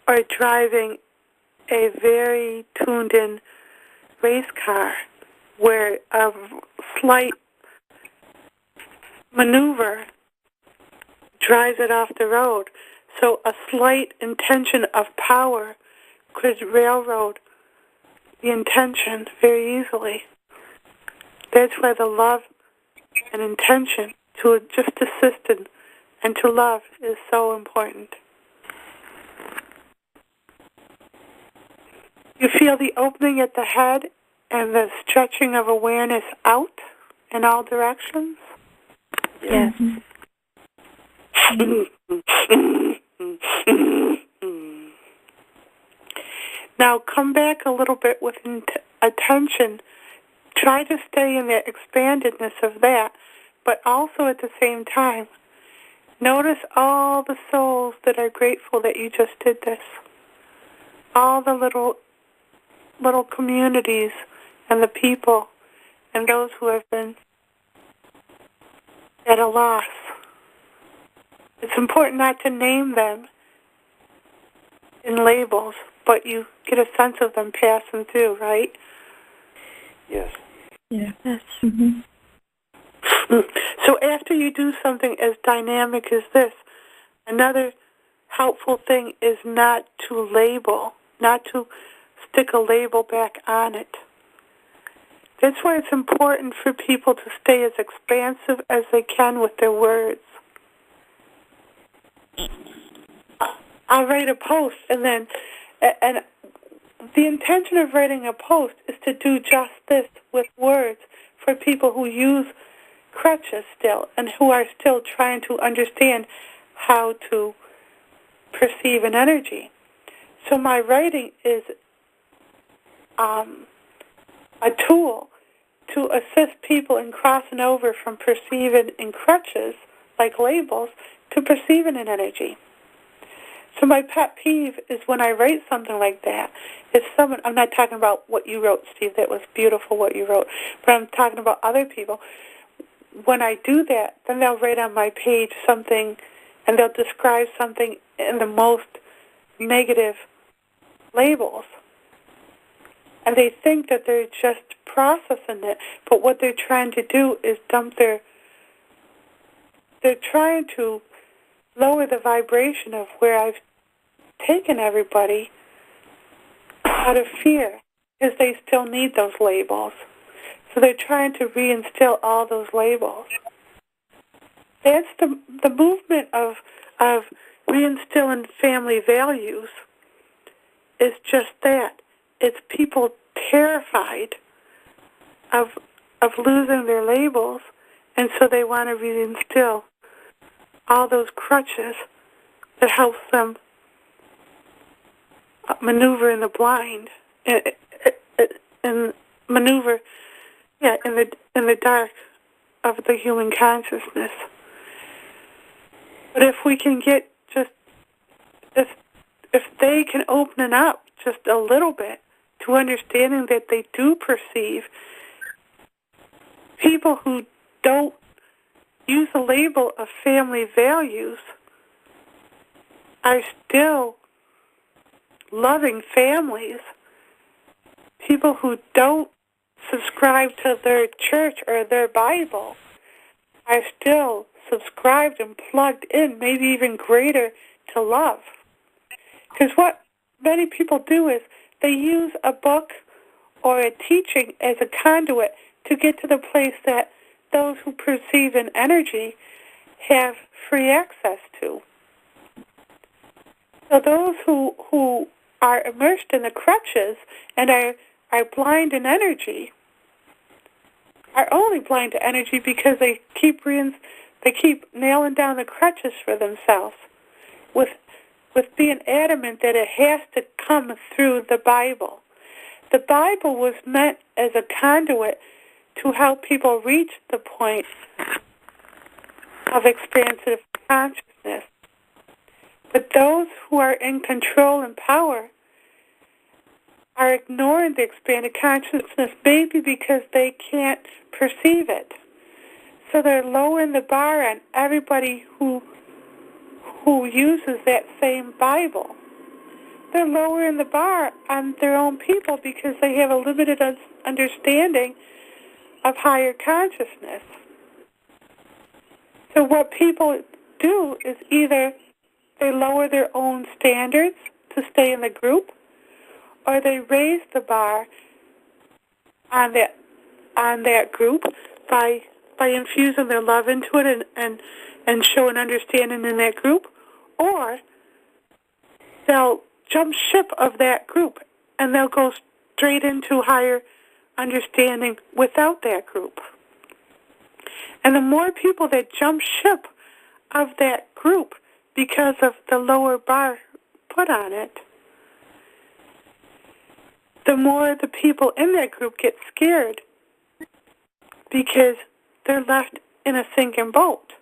or driving a very tuned-in race car where a slight maneuver drives it off the road. So a slight intention of power could railroad the intention very easily. That's why the love and intention to just assist and to love is so important. You feel the opening at the head and the stretching of awareness out in all directions? Yes. Now come back a little bit with attention. Try to stay in the expandedness of that, but also at the same time, notice all the souls that are grateful that you just did this. All the little communities and the people and those who have been at a loss. It's important not to name them in labels, but you get a sense of them passing through, right? Yes. Yes. Mm-hmm. So after you do something as dynamic as this, another helpful thing is not to label, not to stick a label back on it. That's why it's important for people to stay as expansive as they can with their words. I'll write a post, and the intention of writing a post is to do just this with words for people who use crutches still and who are still trying to understand how to perceive an energy. So my writing is a tool to assist people in crossing over from perceiving in crutches, like labels, to perceiving an energy. So my pet peeve is when I write something like that, if someone, I'm not talking about what you wrote, Steve, that was beautiful what you wrote, but I'm talking about other people. When I do that, then they'll write on my page something, and they'll describe something in the most negative labels. And they think that they're just processing it, but what they're trying to do is they're trying to lower the vibration of where I've taken everybody out of fear, because they still need those labels. So they're trying to reinstill all those labels. That's the movement of reinstilling family values is just that. It's people terrified of losing their labels, and so they want to reinstill all those crutches that helps them maneuver in the blind, and maneuver, in the dark of the human consciousness. But if we can get if they can open it up just a little bit to understanding that they do perceive, people who don't use the label of family values are still loving families. People who don't subscribe to their church or their Bible are still subscribed and plugged in, maybe even greater, to love. Because what many people do is they use a book or a teaching as a conduit to get to the place that those who perceive an energy have free access to. So those who are immersed in the crutches and are blind in energy are only blind to energy because they keep nailing down the crutches for themselves with being adamant that it has to come through the Bible. The Bible was meant as a conduit to help people reach the point of expansive consciousness. But those who are in control and power are ignoring the expanded consciousness, maybe because they can't perceive it. So they're lowering the bar on everybody who uses that same Bible. They're lowering the bar on their own people because they have a limited understanding of higher consciousness. So what people do is either they lower their own standards to stay in the group, or they raise the bar on that group by infusing their love into it and showing understanding in that group, or they'll jump ship of that group and they'll go straight into higher understanding without that group. And the more people that jump ship of that group because of the lower bar put on it, the more the people in that group get scared because they're left in a sinking boat.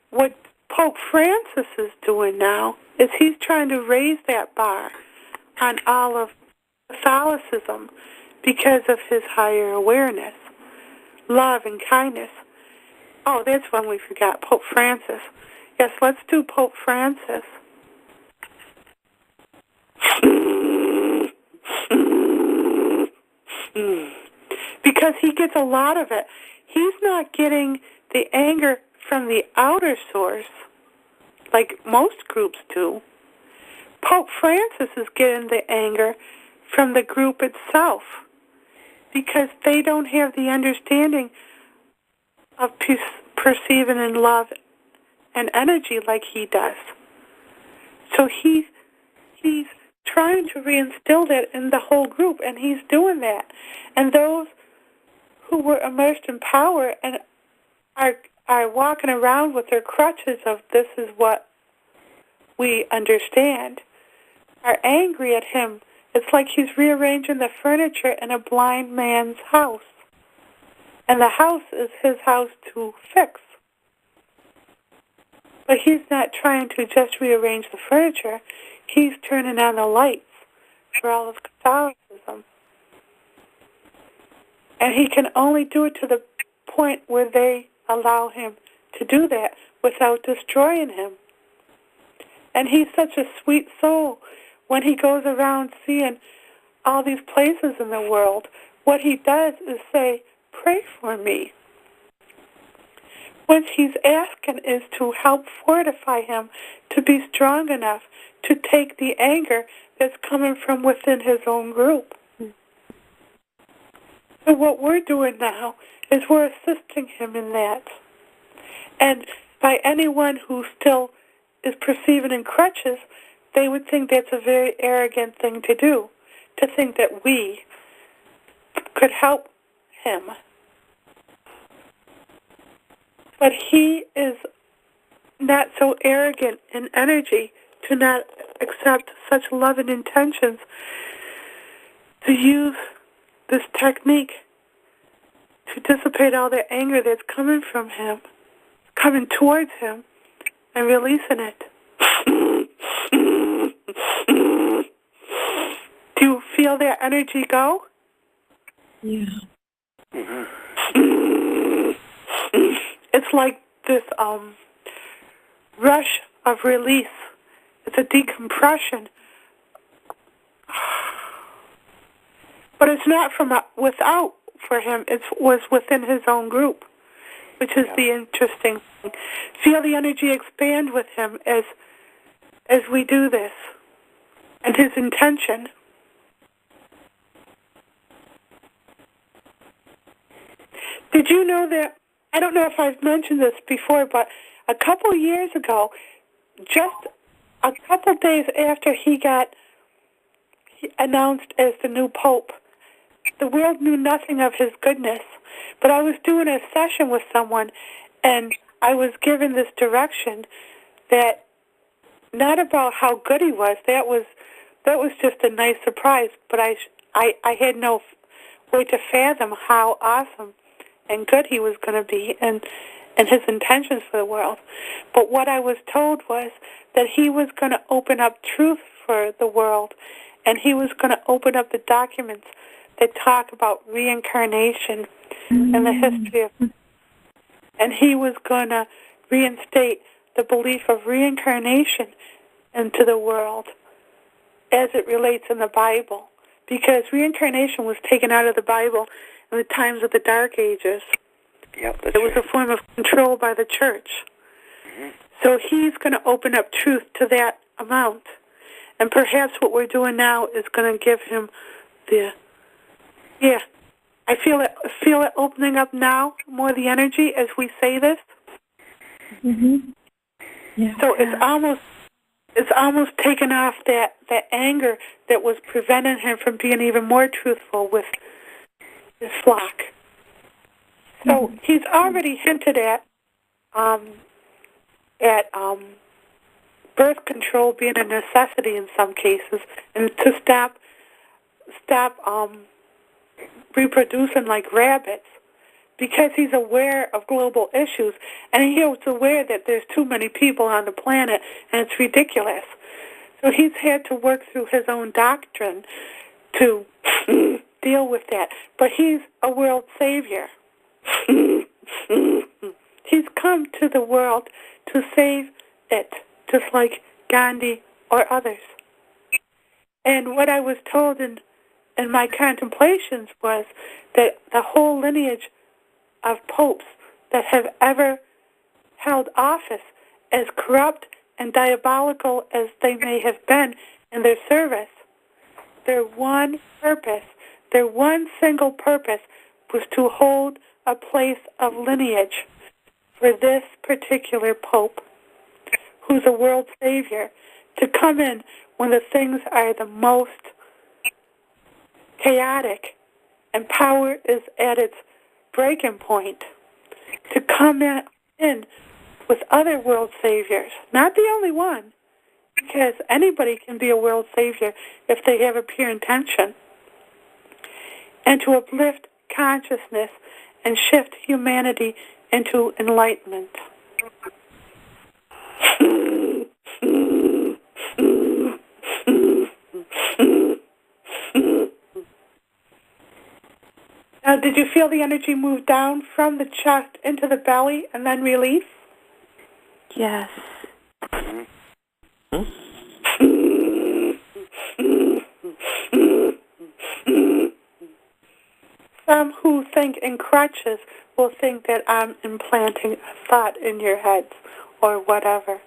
What Pope Francis is doing now is he's trying to raise that bar on all of Catholicism because of his higher awareness, love and kindness. Oh, that's one we forgot, Pope Francis. Yes, let's do Pope Francis. Because he gets a lot of it. He's not getting the anger from the outer source like most groups do. Pope Francis is getting the anger from the group itself because they don't have the understanding of perceiving and love and energy like he does. So he's trying to reinstill that in the whole group, and he's doing that. And those who were immersed in power and are walking around with their crutches of this is what we understand, are angry at him. It's like he's rearranging the furniture in a blind man's house. And the house is his house to fix. But he's not trying to just rearrange the furniture. He's turning on the lights for all of Catholicism. And he can only do it to the point where they allow him to do that without destroying him. And he's such a sweet soul. When he goes around seeing all these places in the world, what he does is say, pray for me. What he's asking is to help fortify him to be strong enough to take the anger that's coming from within his own group. So what we're doing now is we're assisting him in that. And by anyone who still is perceiving in crutches, they would think that's a very arrogant thing to do, to think that we could help him. But he is not so arrogant in energy to not accept such love and intentions to use this technique to dissipate all the anger that's coming from him, coming towards him, and releasing it. Do you feel that energy go? Yeah. It's like this rush of release. It's a decompression. But it's not from without for him. It was within his own group, which is the interesting thing. Feel the energy expand with him as we do this. And his intention. Did you know that, I don't know if I've mentioned this before, but a couple years ago, just a couple days after he announced as the new Pope, the world knew nothing of his goodness. But I was doing a session with someone, and I was given this direction that not about how good he was. That was just a nice surprise. But I had no way to fathom how awesome and good he was going to be, and his intentions for the world. But what I was told was that he was going to open up truth for the world, and he was going to open up the documents that talk about reincarnation and the history of, and he was going to reinstate the belief of reincarnation into the world as it relates in the Bible, because reincarnation was taken out of the Bible in the times of the Dark Ages. Yep, that's it was a form of control by the church. Mm-hmm. So he's going to open up truth to that amount. And perhaps what we're doing now is going to give him I feel it opening up now, more the energy as we say this. Mm-hmm. Yeah. So it's almost taken off that anger that was preventing him from being even more truthful with his flock. So he's already hinted at birth control being a necessity in some cases, and to stop reproducing like rabbits, because he's aware of global issues, and he's aware that there's too many people on the planet, and it's ridiculous. So he's had to work through his own doctrine to deal with that. But he's a world savior. He's come to the world to save it, just like Gandhi or others. And what I was told in my contemplations was that the whole lineage of popes that have ever held office, as corrupt and diabolical as they may have been in their service, their one single purpose was to hold a place of lineage for this particular pope, who's a world savior, to come in when the things are the most chaotic and power is at its breaking point, to come in with other world saviors, not the only one, because anybody can be a world savior if they have a pure intention, and to uplift consciousness and shift humanity into enlightenment. Now, did you feel the energy move down from the chest into the belly and then release? Yes. Some who think in crutches will think that I'm implanting a thought in your heads or whatever.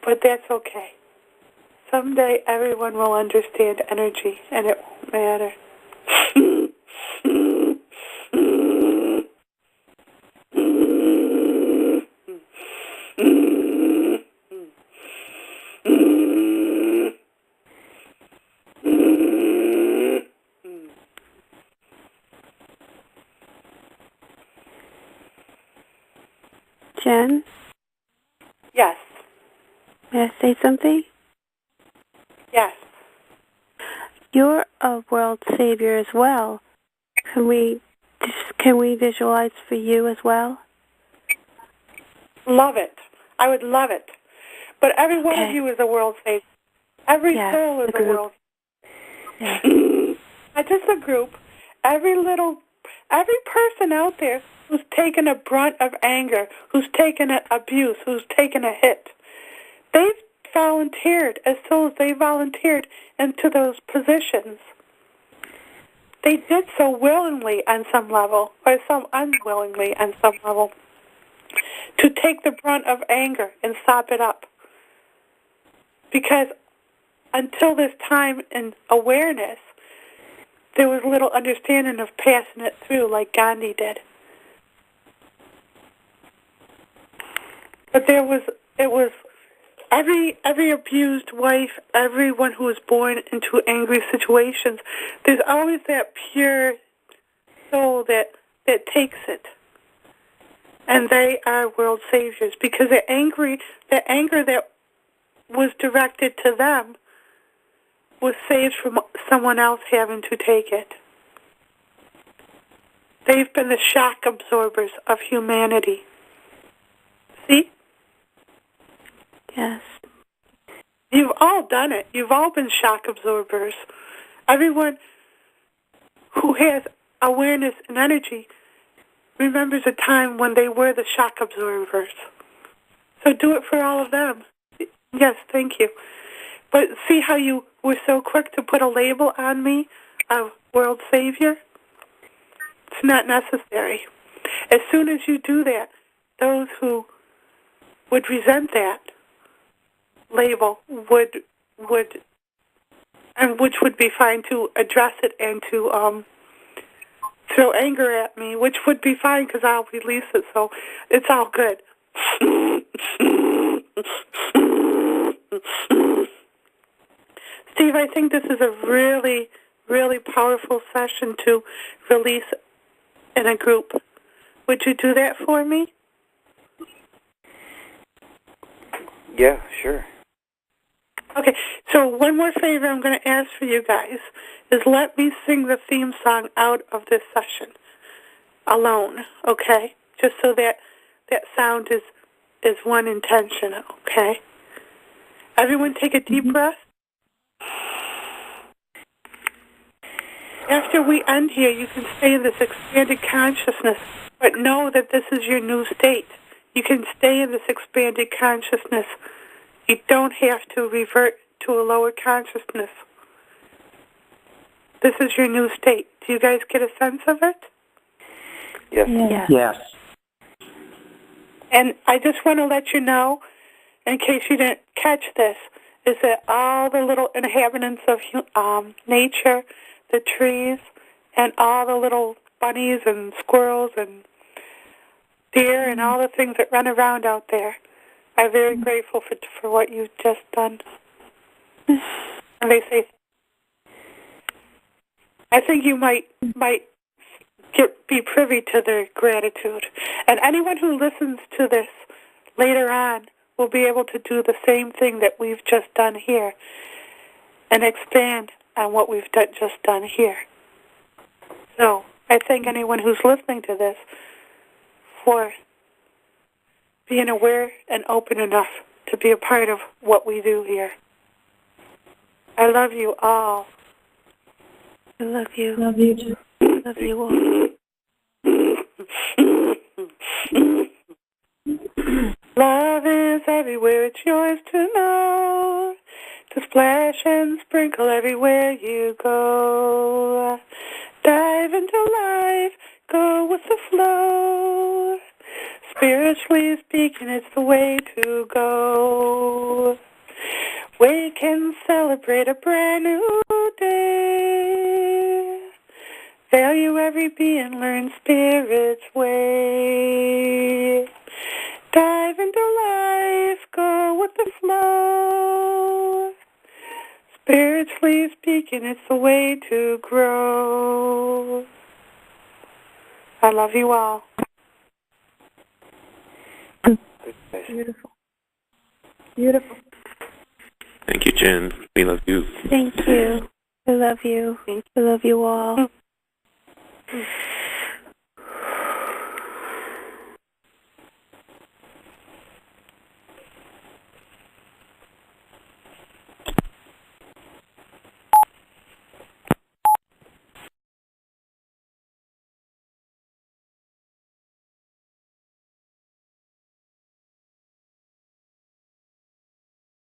But that's okay. Someday everyone will understand energy and it won't matter. Jen? Yes. May I say something? Yes. You're a world savior as well, Can we visualize for you as well? Love it. I would love it. But every one of you is a world savior. Every soul is a world. Yeah. Not just a group. Every person out there who's taken a brunt of anger, who's taken an abuse, who's taken a hit, they've volunteered, as souls, they volunteered into those positions. They did so willingly on some level, or some unwillingly on some level, to take the brunt of anger and sop it up. Because until this time in awareness, there was little understanding of passing it through like Gandhi did. But it was every abused wife, everyone who was born into angry situations, there's always that pure soul that takes it. And they are world saviors because the anger that was directed to them was saved from someone else having to take it. They've been the shock absorbers of humanity. See? Yes. You've all done it. You've all been shock absorbers. Everyone who has awareness and energy remembers a time when they were the shock absorbers. So do it for all of them. Yes, thank you. But see how you were so quick to put a label on me of world savior? It's not necessary. As soon as you do that, those who would resent that label would and which would be fine to address it and to throw anger at me, which would be fine because I'll release it, so it's all good. Steve, I think this is a really, really powerful session to release in a group. Would you do that for me? Yeah, sure. Okay, so one more favor I'm going to ask for you guys is let me sing the theme song out of this session alone, okay? Just so that sound is one intention, okay? Everyone take a deep breath. After we end here, you can stay in this expanded consciousness, but know that this is your new state. You can stay in this expanded consciousness. You don't have to revert to a lower consciousness. This is your new state. Do you guys get a sense of it? Yes. Yes. And I just want to let you know, in case you didn't catch this, is that all the little inhabitants of nature, the trees, and all the little bunnies and squirrels and deer and all the things that run around out there are very grateful for what you've just done. And they say, I think you might be privy to their gratitude. And anyone who listens to this later on will be able to do the same thing that we've just done here and expand on what we've just done here. So I thank anyone who's listening to this for being aware and open enough to be a part of what we do here. I love you all. I love you. Love you too. Love you all. Love is everywhere, it's yours to know. To splash and sprinkle everywhere you go. Dive into life, go with the flow. Spiritually speaking, it's the way to go. Wake and celebrate a brand new day. Value every being, learn Spirit's way. Dive into life, go with the flow. Spiritually speaking, it's the way to grow. I love you all. Beautiful. Beautiful. Thank you, Jen. We love you. Thank you. I love you. I love you all. Mm.